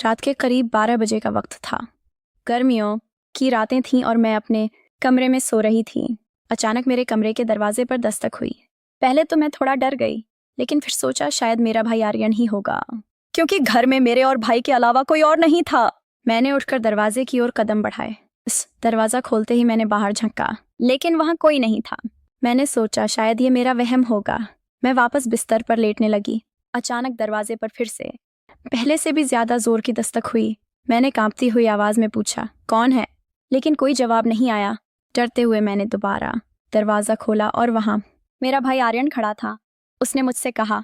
रात के करीब 12 बजे का वक्त था। गर्मियों की रातें थीं और मैं अपने कमरे में सो रही थी। अचानक मेरे कमरे के दरवाजे पर दस्तक हुई। पहले तो मैं थोड़ा डर गई, लेकिन फिर सोचा शायद मेरा भाई आर्यन ही होगा, क्योंकि घर में मेरे और भाई के अलावा कोई और नहीं था। मैंने उठकर दरवाजे की ओर कदम बढ़ाए। दरवाजा खोलते ही मैंने बाहर झांका, लेकिन वहां कोई नहीं था। मैंने सोचा शायद ये मेरा वहम होगा। मैं वापस बिस्तर पर लेटने लगी। अचानक दरवाजे पर फिर से पहले से भी ज्यादा जोर की दस्तक हुई। मैंने कांपती हुई आवाज में पूछा, कौन है? लेकिन कोई जवाब नहीं आया। डरते हुए मैंने दोबारा दरवाजा खोला और वहां मेरा भाई आर्यन खड़ा था। उसने मुझसे कहा,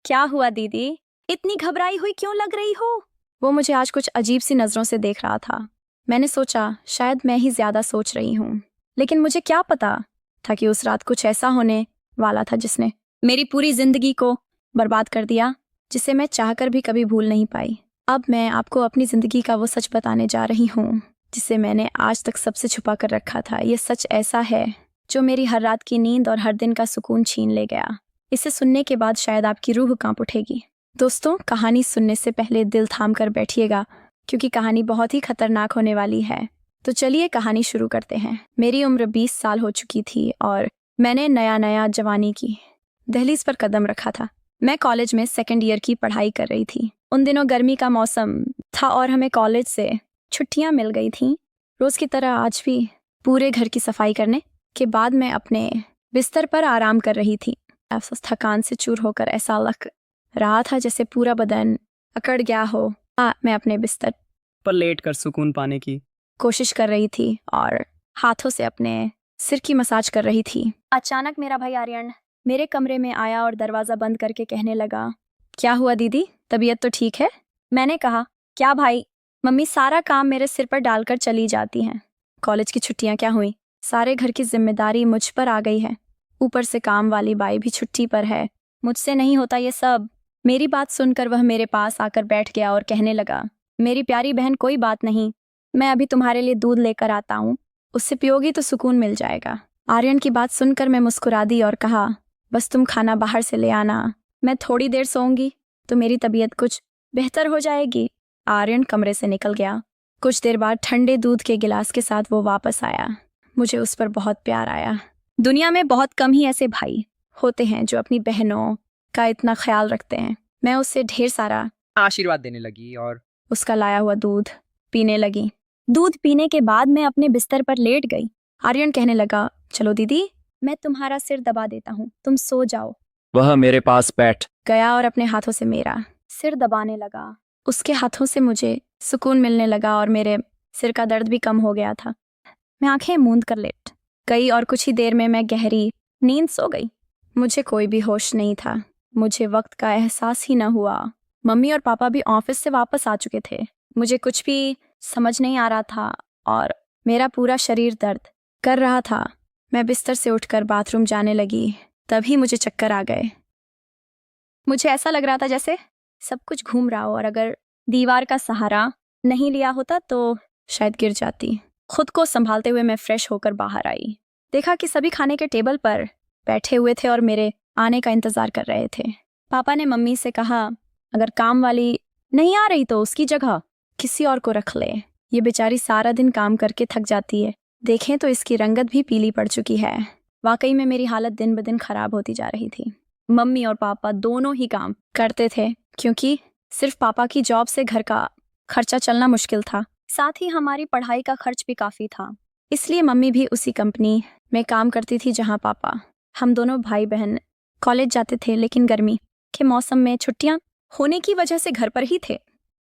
क्या हुआ दीदी, इतनी घबराई हुई क्यों लग रही हो? वो मुझे आज कुछ अजीब सी नजरों से देख रहा था। मैंने सोचा शायद मैं ही ज्यादा सोच रही हूँ, लेकिन मुझे क्या पता था कि उस रात कुछ ऐसा होने वाला था जिसने मेरी पूरी जिंदगी को बर्बाद कर दिया, जिसे मैं चाहकर भी कभी भूल नहीं पाई। अब मैं आपको अपनी जिंदगी का वो सच बताने जा रही हूँ जिसे मैंने आज तक सबसे छुपा कर रखा था। ये सच ऐसा है जो मेरी हर रात की नींद और हर दिन का सुकून छीन ले गया। इसे सुनने के बाद शायद आपकी रूह कांप उठेगी। दोस्तों, कहानी सुनने से पहले दिल थाम कर बैठिएगा, क्योंकि कहानी बहुत ही खतरनाक होने वाली है। तो चलिए कहानी शुरू करते हैं। मेरी उम्र 20 साल हो चुकी थी और मैंने नया जवानी की दहलीज पर कदम रखा था। मैं कॉलेज में सेकेंड ईयर की पढ़ाई कर रही थी। उन दिनों गर्मी का मौसम था और हमें कॉलेज से छुट्टियां मिल गई थीं। रोज की तरह आज भी पूरे घर की सफाई करने के बाद मैं अपने बिस्तर पर आराम कर रही थी। अफसोस थकान से चूर होकर ऐसा लग रहा था जैसे पूरा बदन अकड़ गया हो। मैं अपने बिस्तर पर लेट कर सुकून पाने की कोशिश कर रही थी और हाथों से अपने सिर की मसाज कर रही थी। अचानक मेरा भाई आर्यन मेरे कमरे में आया और दरवाजा बंद करके कहने लगा, क्या हुआ दीदी, तबीयत तो ठीक है? मैंने कहा, क्या भाई, मम्मी सारा काम मेरे सिर पर डालकर चली जाती हैं। कॉलेज की छुट्टियां क्या हुई, सारे घर की जिम्मेदारी मुझ पर आ गई है। ऊपर से काम वाली बाई भी छुट्टी पर है। मुझसे नहीं होता ये सब। मेरी बात सुनकर वह मेरे पास आकर बैठ गया और कहने लगा, मेरी प्यारी बहन, कोई बात नहीं, मैं अभी तुम्हारे लिए दूध लेकर आता हूँ, उससे पियोगी तो सुकून मिल जाएगा। आर्यन की बात सुनकर मैं मुस्कुरा दी और कहा, बस तुम खाना बाहर से ले आना, मैं थोड़ी देर सोऊंगी तो मेरी तबीयत कुछ बेहतर हो जाएगी। आर्यन कमरे से निकल गया। कुछ देर बाद ठंडे दूध के गिलास के साथ वो वापस आया। मुझे उस पर बहुत प्यार आया। दुनिया में बहुत कम ही ऐसे भाई होते हैं जो अपनी बहनों का इतना ख्याल रखते हैं। मैं उससे ढेर सारा आशीर्वाद देने लगी और उसका लाया हुआ दूध पीने लगी। दूध पीने के बाद मैं अपने बिस्तर पर लेट गई। आर्यन कहने लगा, चलो दीदी, मैं तुम्हारा सिर दबा देता हूँ, तुम सो जाओ। वह मेरे पास बैठ गया और अपने हाथों से मेरा सिर दबाने लगा। उसके हाथों से मुझे सुकून मिलने लगा और मेरे सिर का दर्द भी कम हो गया था। मैं आंखें मूंद कर लेट गई और कुछ ही देर में मैं गहरी नींद सो गई। मुझे कोई भी होश नहीं था। मुझे वक्त का एहसास ही न हुआ। मम्मी और पापा भी ऑफिस से वापस आ चुके थे। मुझे कुछ भी समझ नहीं आ रहा था और मेरा पूरा शरीर दर्द कर रहा था। मैं बिस्तर से उठकर बाथरूम जाने लगी, तभी मुझे चक्कर आ गए। मुझे ऐसा लग रहा था जैसे सब कुछ घूम रहा हो और अगर दीवार का सहारा नहीं लिया होता तो शायद गिर जाती। खुद को संभालते हुए मैं फ्रेश होकर बाहर आई। देखा कि सभी खाने के टेबल पर बैठे हुए थे और मेरे आने का इंतजार कर रहे थे। पापा ने मम्मी से कहा, अगर काम वाली नहीं आ रही तो उसकी जगह किसी और को रख ले, ये बेचारी सारा दिन काम करके थक जाती है। देखें तो इसकी रंगत भी पीली पड़ चुकी है। वाकई में मेरी हालत दिन ब दिन खराब होती जा रही थी। मम्मी और पापा दोनों ही काम करते थे, क्योंकि सिर्फ पापा की जॉब से घर का खर्चा चलना मुश्किल था। साथ ही हमारी पढ़ाई का खर्च भी काफी था। इसलिए मम्मी भी उसी कंपनी में काम करती थी जहां पापा। हम दोनों भाई बहन कॉलेज जाते थे, लेकिन गर्मी के मौसम में छुट्टियां होने की वजह से घर पर ही थे।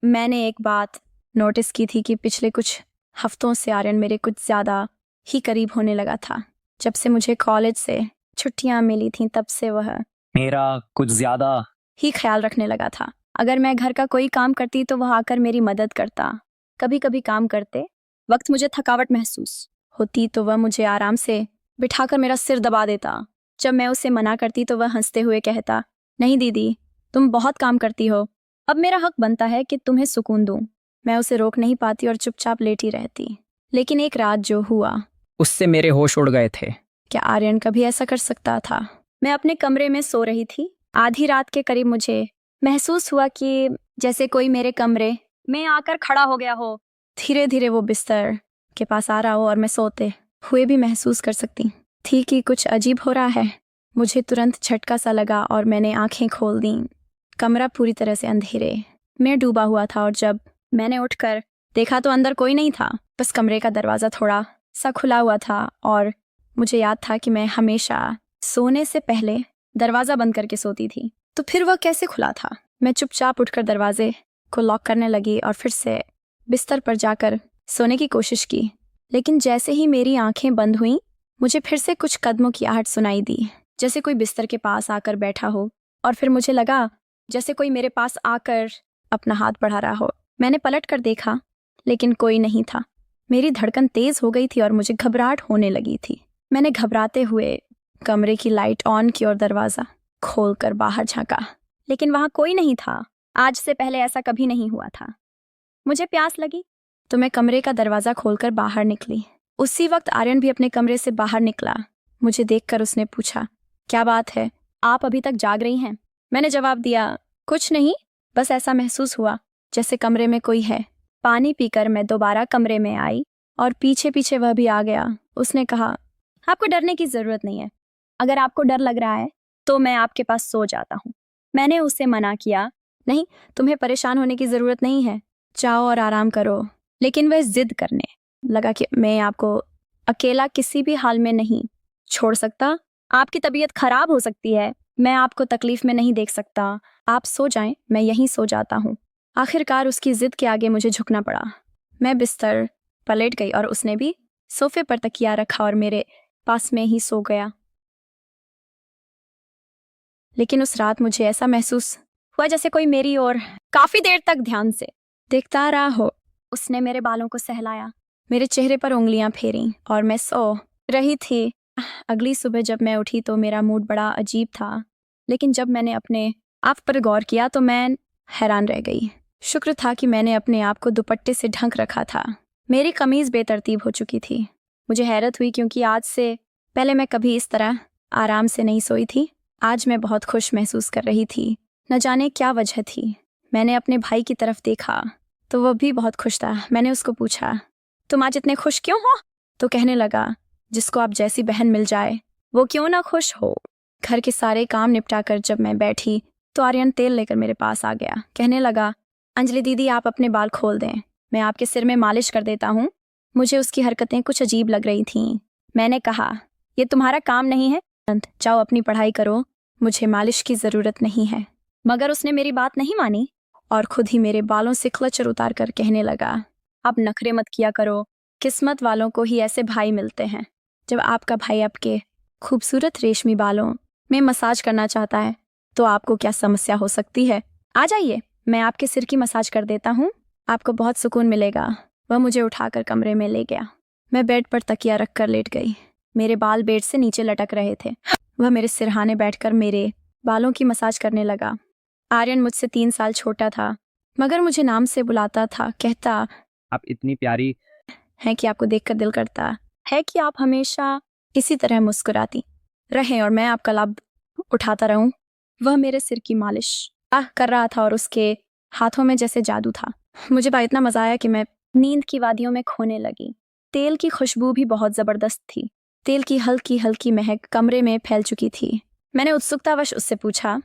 मैंने एक बात नोटिस की थी कि पिछले कुछ हफ्तों से आर्यन मेरे कुछ ज्यादा ही करीब होने लगा था। जब से मुझे कॉलेज से छुट्टियां मिली थीं, तब से वह मेरा कुछ ज्यादा ही ख्याल रखने लगा था। अगर मैं घर का कोई काम करती तो वह आकर मेरी मदद करता। कभी कभी काम करते वक्त मुझे थकावट महसूस होती तो वह मुझे आराम से बिठाकर मेरा सिर दबा देता। जब मैं उसे मना करती तो वह हंसते हुए कहता, नहीं दीदी, तुम बहुत काम करती हो, अब मेरा हक बनता है कि तुम्हें सुकून दूं। मैं उसे रोक नहीं पाती और चुपचाप लेटी रहती। लेकिन एक रात जो हुआ उससे मेरे होश उड़ गए थे। क्या आर्यन कभी ऐसा कर सकता था? मैं अपने कमरे में सो रही थी। आधी रात के करीब मुझे महसूस हुआ कि जैसे कोई मेरे कमरे मैं आकर खड़ा हो गया हो। धीरे धीरे वो बिस्तर के पास आ रहा हो और मैं सोते हुए भी महसूस कर सकती थी कि कुछ अजीब हो रहा है। मुझे तुरंत झटका सा लगा और मैंने आंखें खोल दी। कमरा पूरी तरह से अंधेरे में डूबा हुआ था और जब मैंने उठकर देखा तो अंदर कोई नहीं था, बस कमरे का दरवाज़ा थोड़ा सा खुला हुआ था और मुझे याद था कि मैं हमेशा सोने से पहले दरवाज़ा बंद करके सोती थी, तो फिर वह कैसे खुला था। मैं चुपचाप उठकर दरवाजे को लॉक करने लगी और फिर से बिस्तर पर जाकर सोने की कोशिश की, लेकिन जैसे ही मेरी आंखें बंद हुईं मुझे फिर से कुछ कदमों की आहट सुनाई दी, जैसे कोई बिस्तर के पास आकर बैठा हो, और फिर मुझे लगा जैसे कोई मेरे पास आकर अपना हाथ बढ़ा रहा हो। मैंने पलट कर देखा लेकिन कोई नहीं था। मेरी धड़कन तेज हो गई थी और मुझे घबराहट होने लगी थी। मैंने घबराते हुए कमरे की लाइट ऑन की और दरवाज़ा खोलकर बाहर झांका, लेकिन वहाँ कोई नहीं था। आज से पहले ऐसा कभी नहीं हुआ था। मुझे प्यास लगी तो मैं कमरे का दरवाज़ा खोलकर बाहर निकली। उसी वक्त आर्यन भी अपने कमरे से बाहर निकला। मुझे देखकर उसने पूछा, क्या बात है, आप अभी तक जाग रही हैं? मैंने जवाब दिया, कुछ नहीं, बस ऐसा महसूस हुआ जैसे कमरे में कोई है। पानी पीकर मैं दोबारा कमरे में आई और पीछे पीछे वह भी आ गया। उसने कहा, आपको डरने की ज़रूरत नहीं है। अगर आपको डर लग रहा है तो मैं आपके पास सो जाता हूँ। मैंने उसे मना किया, नहीं, तुम्हें परेशान होने की ज़रूरत नहीं है, जाओ और आराम करो। लेकिन वह जिद करने लगा कि मैं आपको अकेला किसी भी हाल में नहीं छोड़ सकता। आपकी तबीयत खराब हो सकती है, मैं आपको तकलीफ में नहीं देख सकता। आप सो जाएं, मैं यहीं सो जाता हूँ। आखिरकार उसकी जिद के आगे मुझे झुकना पड़ा। मैं बिस्तर पलट गई और उसने भी सोफे पर तकिया रखा और मेरे पास में ही सो गया। लेकिन उस रात मुझे ऐसा महसूस हुआ जैसे कोई मेरी ओर काफी देर तक ध्यान से देखता रहा हो। उसने मेरे बालों को सहलाया, मेरे चेहरे पर उंगलियां फेरी और मैं सो रही थी। अगली सुबह जब मैं उठी तो मेरा मूड बड़ा अजीब था, लेकिन जब मैंने अपने आप पर गौर किया तो मैं हैरान रह गई। शुक्र था कि मैंने अपने आप को दुपट्टे से ढक रखा था। मेरी कमीज बेतरतीब हो चुकी थी। मुझे हैरत हुई क्योंकि आज से पहले मैं कभी इस तरह आराम से नहीं सोई थी। आज मैं बहुत खुश महसूस कर रही थी, न जाने क्या वजह थी। मैंने अपने भाई की तरफ देखा तो वह भी बहुत खुश था। मैंने उसको पूछा, तुम आज इतने खुश क्यों हो? तो कहने लगा, जिसको आप जैसी बहन मिल जाए वो क्यों ना खुश हो। घर के सारे काम निपटाकर जब मैं बैठी तो आर्यन तेल लेकर मेरे पास आ गया। कहने लगा, अंजलि दीदी, आप अपने बाल खोल दें, मैं आपके सिर में मालिश कर देता हूँ। मुझे उसकी हरकतें कुछ अजीब लग रही थीं। मैंने कहा, ये तुम्हारा काम नहीं है, जाओ अपनी पढ़ाई करो, मुझे मालिश की ज़रूरत नहीं है। मगर उसने मेरी बात नहीं मानी और खुद ही मेरे बालों से क्लचर उतार कर कहने लगा, आप नखरे मत किया करो, किस्मत वालों को ही ऐसे भाई मिलते हैं। जब आपका भाई आपके खूबसूरत रेशमी बालों में मसाज करना चाहता है तो आपको क्या समस्या हो सकती है? आ जाइए, मैं आपके सिर की मसाज कर देता हूँ, आपको बहुत सुकून मिलेगा। वह मुझे उठाकर कमरे में ले गया। मैं बेड पर तकिया रखकर लेट गई। मेरे बाल बेड से नीचे लटक रहे थे। वह मेरे सिरहाने बैठकर मेरे बालों की मसाज करने लगा। आर्यन मुझसे 3 साल छोटा था, मगर मुझे नाम से बुलाता था। कहता, आप इतनी प्यारी हैं कि आपको देखकर दिल करता है कि आप हमेशा इसी तरह मुस्कुराती रहें और मैं आपका लाभ उठाता रहूं। वह मेरे सिर की मालिश कर रहा था और उसके हाथों में जैसे जादू था। मुझे इतना मजा आया कि मैं नींद की वादियों में खोने लगी। तेल की खुशबू भी बहुत जबरदस्त थी। तेल की हल्की हल्की महक कमरे में फैल चुकी थी। मैंने उत्सुकतावश उससे पूछा,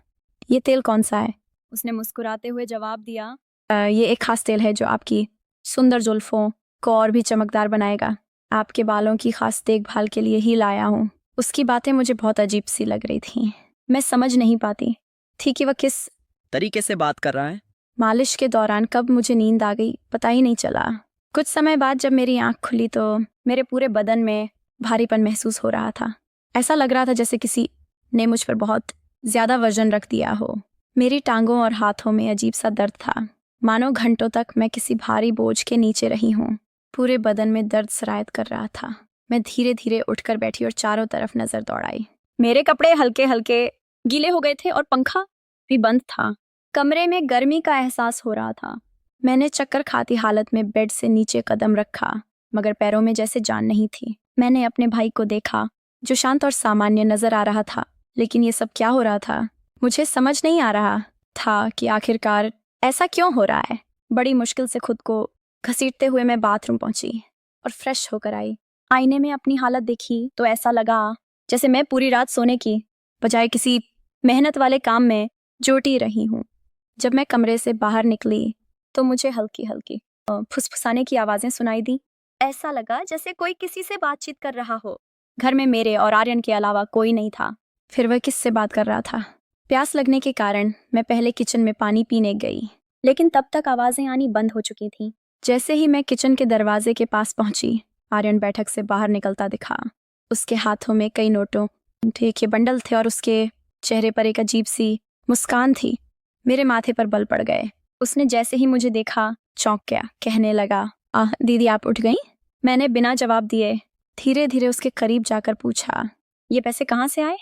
ये तेल कौन सा है? उसने मुस्कुराते हुए जवाब दिया, ये एक खास तेल है जो आपकी सुंदर जुल्फों को और भी चमकदार बनाएगा। आपके बालों की खास देखभाल के लिए ही लाया हूँ। उसकी बातें मुझे बहुत अजीब सी लग रही थीं। मैं समझ नहीं पाती थी कि वह किस तरीके से बात कर रहा है। मालिश के दौरान कब मुझे नींद आ गई पता ही नहीं चला। कुछ समय बाद जब मेरी आंख खुली तो मेरे पूरे बदन में भारीपन महसूस हो रहा था। ऐसा लग रहा था जैसे किसी ने मुझ पर बहुत ज्यादा वजन रख दिया हो। मेरी टांगों और हाथों में अजीब सा दर्द था, मानो घंटों तक मैं किसी भारी बोझ के नीचे रही हूँ। पूरे बदन में दर्द सरायत कर रहा था। मैं धीरे धीरे उठकर बैठी और चारों तरफ नजर दौड़ाई। मेरे कपड़े हल्के हल्के गीले हो गए थे और पंखा भी बंद था। कमरे में गर्मी का एहसास हो रहा था। मैंने चक्कर खाती हालत में बेड से नीचे कदम रखा, मगर पैरों में जैसे जान नहीं थी। मैंने अपने भाई को देखा जो शांत और सामान्य नजर आ रहा था, लेकिन ये सब क्या हो रहा था? मुझे समझ नहीं आ रहा था कि आखिरकार ऐसा क्यों हो रहा है। बड़ी मुश्किल से खुद को घसीटते हुए मैं बाथरूम पहुंची और फ्रेश होकर आई। आईने में अपनी हालत देखी तो ऐसा लगा जैसे मैं पूरी रात सोने की बजाय किसी मेहनत वाले काम में जुटी रही हूँ। जब मैं कमरे से बाहर निकली तो मुझे हल्की हल्की फुसफुसाने की आवाज़ें सुनाई दी। ऐसा लगा जैसे कोई किसी से बातचीत कर रहा हो। घर में मेरे और आर्यन के अलावा कोई नहीं था। फिर वह किससे बात कर रहा था? प्यास लगने के कारण मैं पहले किचन में पानी पीने गई, लेकिन तब तक आवाज़ें आनी बंद हो चुकी थीं। जैसे ही मैं किचन के दरवाजे के पास पहुंची, आर्यन बैठक से बाहर निकलता दिखा। उसके हाथों में कई नोटों के बंडल थे और उसके चेहरे पर एक अजीब सी मुस्कान थी। मेरे माथे पर बल पड़ गए। उसने जैसे ही मुझे देखा चौंक गया, कहने लगा, दीदी आप उठ गई? मैंने बिना जवाब दिए धीरे धीरे उसके करीब जाकर पूछा, ये पैसे कहाँ से आए?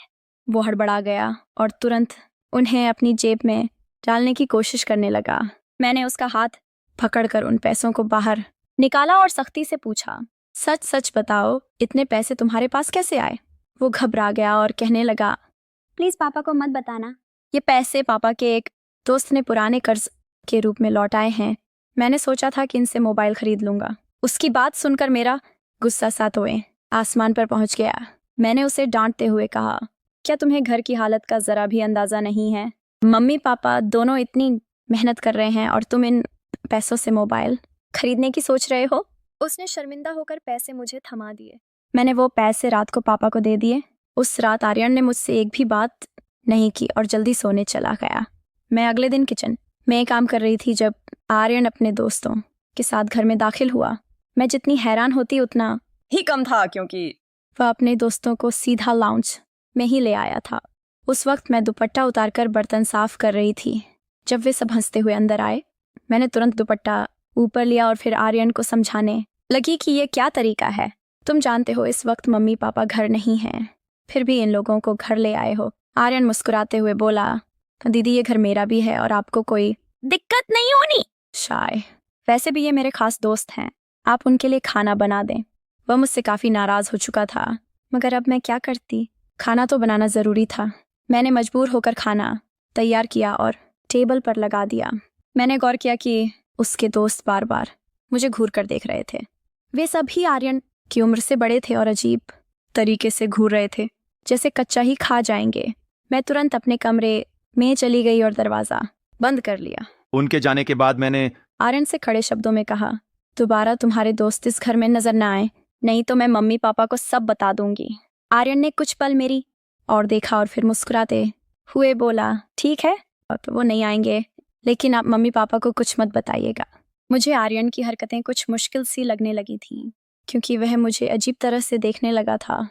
वो हड़बड़ा गया और तुरंत उन्हें अपनी जेब में डालने की कोशिश करने लगा। मैंने उसका हाथ पकड़कर उन पैसों को बाहर निकाला और सख्ती से पूछा, सच सच बताओ, इतने पैसे तुम्हारे पास कैसे आए? वो घबरा गया और कहने लगा, प्लीज पापा को मत बताना। ये पैसे पापा के एक दोस्त ने पुराने कर्ज के रूप में लौटाए हैं। मैंने सोचा था कि इनसे मोबाइल खरीद लूंगा। उसकी बात सुनकर मेरा गुस्सा सातवें आसमान पर पहुंच गया। मैंने उसे डांटते हुए कहा, क्या तुम्हें घर की हालत का जरा भी अंदाजा नहीं है? मम्मी पापा दोनों इतनी मेहनत कर रहे हैं और तुम इन पैसों से मोबाइल खरीदने की सोच रहे हो? उसने शर्मिंदा होकर पैसे मुझे थमा दिए। मैंने वो पैसे रात को पापा को दे दिए। उस रात आर्यन ने मुझसे एक भी बात नहीं की और जल्दी सोने चला गया। मैं अगले दिन किचन में काम कर रही थी जब आर्यन अपने दोस्तों के साथ घर में दाखिल हुआ। मैं जितनी हैरान होती उतना ही कम था, क्योंकि वह अपने दोस्तों को सीधा लाउंज में ही ले आया था। उस वक्त मैं दुपट्टा उतारकर बर्तन साफ कर रही थी। जब वे सब हंसते हुए अंदर आए, मैंने तुरंत दुपट्टा ऊपर लिया और फिर आर्यन को समझाने लगी कि ये क्या तरीका है। तुम जानते हो इस वक्त मम्मी पापा घर नहीं हैं, फिर भी इन लोगों को घर ले आए हो। आर्यन मुस्कुराते हुए बोला, दीदी ये घर मेरा भी है और आपको कोई दिक्कत नहीं होनी। शाय, वैसे भी ये मेरे खास दोस्त हैं, आप उनके लिए खाना बना दें। वह मुझसे काफ़ी नाराज़ हो चुका था, मगर अब मैं क्या करती? खाना तो बनाना ज़रूरी था। मैंने मजबूर होकर खाना तैयार किया और टेबल पर लगा दिया। मैंने गौर किया कि उसके दोस्त बार बार मुझे घूर कर देख रहे थे। वे सभी आर्यन की उम्र से बड़े थे और अजीब तरीके से घूर रहे थे, जैसे कच्चा ही खा जाएंगे। मैं तुरंत अपने कमरे में चली गई और दरवाज़ा बंद कर लिया। उनके जाने के बाद मैंने आर्यन से खड़े शब्दों में कहा, दोबारा तुम्हारे दोस्त इस घर में नजर न आए, नहीं तो मैं मम्मी पापा को सब बता दूंगी। आर्यन ने कुछ पल मेरी और देखा और फिर मुस्कुराते हुए बोला, ठीक है, तो वो नहीं आएंगे, लेकिन आप मम्मी पापा को कुछ मत बताइएगा। मुझे आर्यन की हरकतें कुछ मुश्किल सी लगने लगी थी, क्योंकि वह मुझे अजीब तरह से देखने लगा था।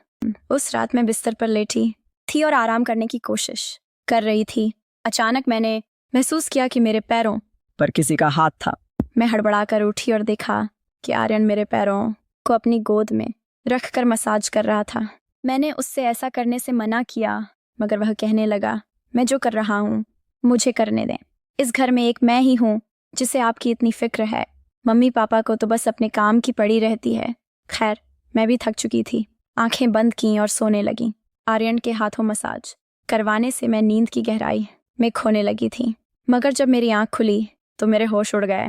उस रात मैं बिस्तर पर लेटी थी और आराम करने की कोशिश कर रही थी। अचानक मैंने महसूस किया कि मेरे पैरों पर किसी का हाथ था। मैं हड़बड़ाकर उठी और देखा कि आर्यन मेरे पैरों को अपनी गोद में रखकर मसाज कर रहा था। मैंने उससे ऐसा करने से मना किया, मगर वह कहने लगा, मैं जो कर रहा हूँ मुझे करने दें। इस घर में एक मैं ही हूँ जिसे आपकी इतनी फिक्र है। मम्मी पापा को तो बस अपने काम की पड़ी रहती है। खैर, मैं भी थक चुकी थी। आंखें बंद की और सोने लगी। आर्यन के हाथों मसाज करवाने से मैं नींद की गहराई में खोने लगी थी, मगर जब मेरी आंख खुली तो मेरे होश उड़ गए।